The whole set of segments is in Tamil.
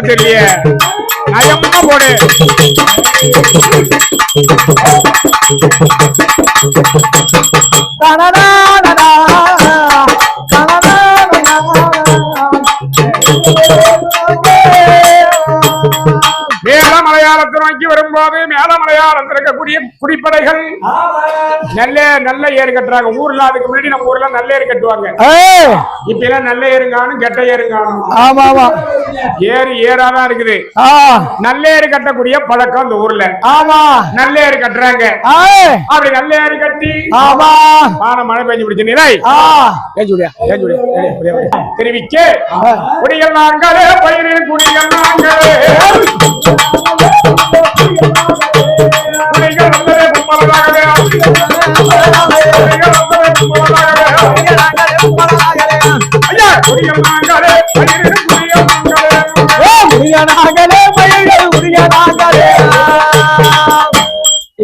தெரியலையே நயமா போடு மலையாளத்தை நோக்கி வரும்போது மேல மலையாளத்தில் இருக்கக்கூடிய குடிப்படைகள் நல்ல ஏறு கட்டுறாங்க. ஊர்ல அதுக்கு முன்னாடி நம்ம ஊர்ல நல்ல ஏறு கட்டுவாங்க. இப்ப எல்லாம் நல்ல ஏறுங்கானும் கெட்ட ஏறுங்கானும். ஆமா ஆமா ஏறு ஏறாதான் இருக்குது. நல்ல ஏறு கட்டக்கூடிய பழக்கம் அந்த ஊர்ல. ஆமா நல்ல ஏறு கட்டுறாங்க. அப்படி நல்ல ஏறு கட்டி ஆமா மழை பெஞ்சு பிடிச்ச நிலை தெரிவிக்க குடிகள் நாங்களே பயிரில் குடிகள் நாங்களே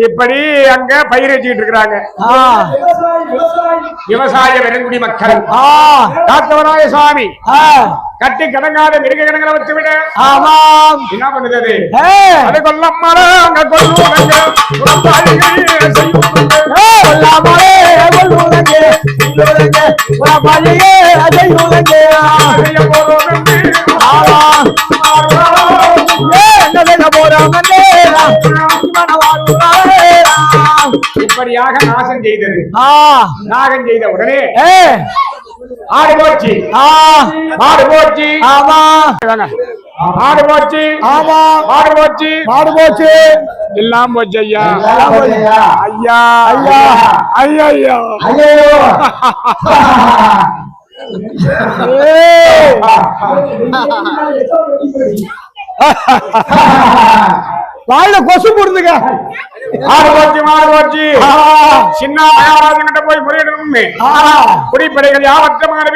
இப்படி அங்க பயிர் வச்சுக்கிட்டு இருக்கிறாங்க விவசாய வெறுங்குடி மக்கள். காத்தவராய சுவாமி கட்டி கடங்காத மிருக கடங்களை வச்சு விட என்ன பண்ணுது அது கொல்லம் மரம் கொல்லுவாங்க இப்படியாக நாசம் செய்தது. நாகம் செய்த உடனே ஆடு போச்சு மாடு போச்சு ஆடு போச்சு மாடு போச்சு மாடு போச்சு எல்லாம் போச்சு. ஐயா ஐயா ஐயா ஐயா வாயில கொசு போடுதுங்க. ஆடு போச்சு மாடு போச்சு சின்ன மகாராஜன் கிட்ட போய் முறையிடணும். குடிப்படைகள் யாவற்றமான